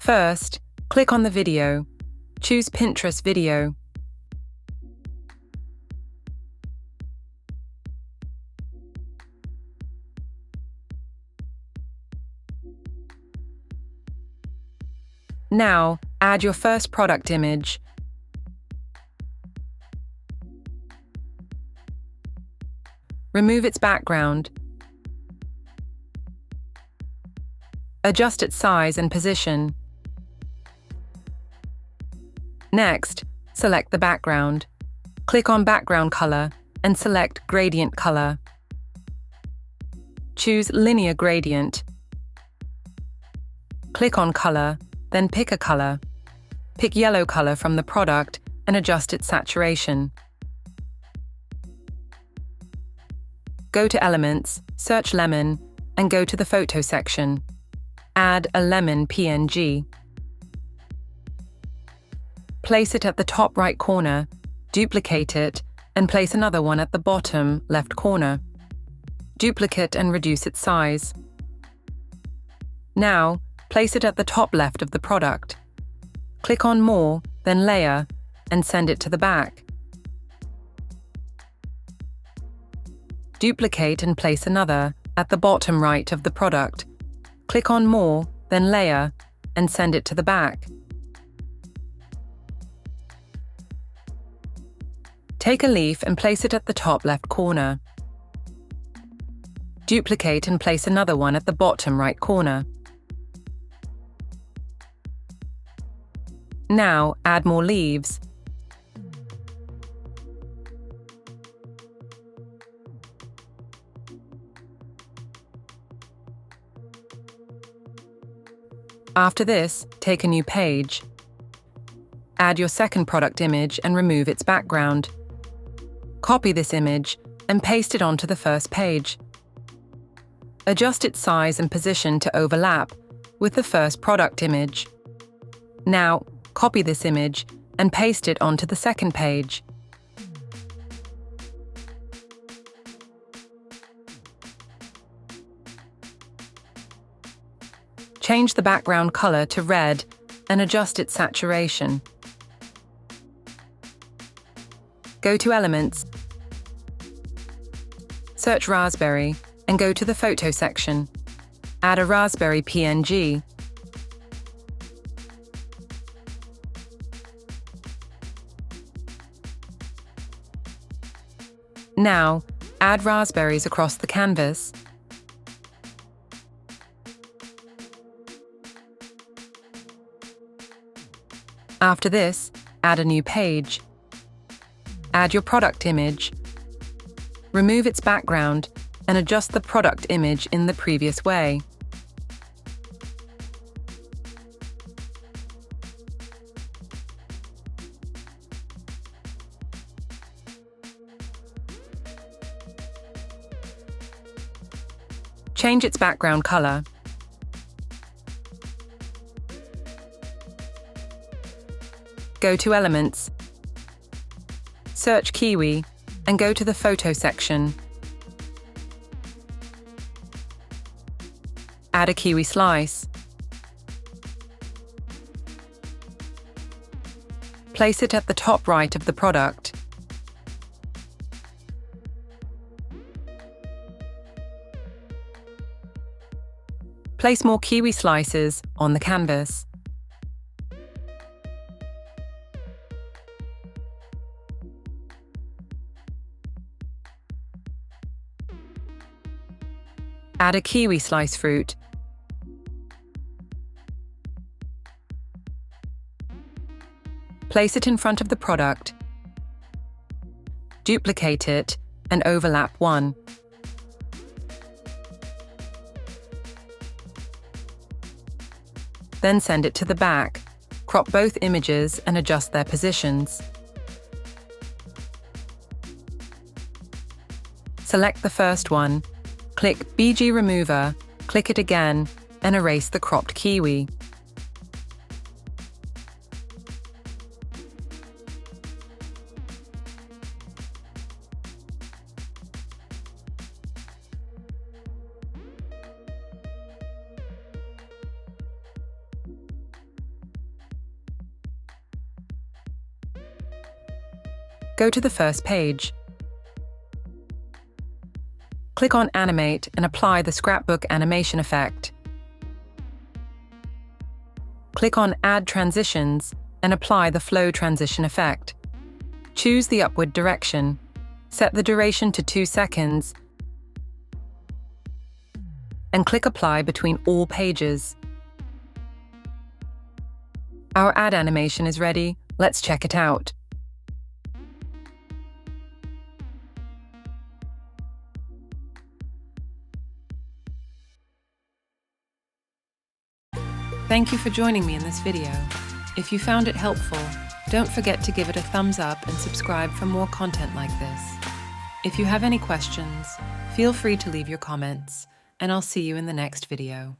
First, click on the video. Choose Pinterest video. Now, add your first product image. Remove its background. Adjust its size and position. Next, select the background. Click on Background Color and select Gradient Color. Choose Linear Gradient. Click on Color, then pick a color. Pick yellow color from the product and adjust its saturation. Go to Elements, search Lemon, and go to the Photo section. Add a lemon PNG. Place it at the top right corner, duplicate it, and place another one at the bottom left corner. Duplicate and reduce its size. Now, place it at the top left of the product. Click on More, then Layer, and send it to the back. Duplicate and place another at the bottom right of the product. Click on More, then Layer, and send it to the back. Take a leaf and place it at the top left corner. Duplicate and place another one at the bottom right corner. Now, add more leaves. After this, take a new page. Add your second product image and remove its background. Copy this image and paste it onto the first page. Adjust its size and position to overlap with the first product image. Now, copy this image and paste it onto the second page. Change the background color to red and adjust its saturation. Go to Elements, search Raspberry, and go to the Photo section. Add a raspberry PNG. Now, add raspberries across the canvas. After this, add a new page. Add your product image. Remove its background and adjust the product image in the previous way. Change its background color. Go to Elements, search Kiwi, and go to the Photo section. Add a kiwi slice. Place it at the top right of the product. Place more kiwi slices on the canvas. Add a kiwi slice fruit. Place it in front of the product. Duplicate it and overlap one. Then send it to the back. Crop both images and adjust their positions. Select the first one. Click BG Remover, click it again, and erase the cropped kiwi. Go to the first page. Click on Animate and apply the scrapbook animation effect. Click on Add Transitions and apply the flow transition effect. Choose the upward direction. Set the duration to 2 seconds and click Apply between all pages. Our ad animation is ready. Let's check it out. Thank you for joining me in this video. If you found it helpful, don't forget to give it a thumbs up and subscribe for more content like this. If you have any questions, feel free to leave your comments, and I'll see you in the next video.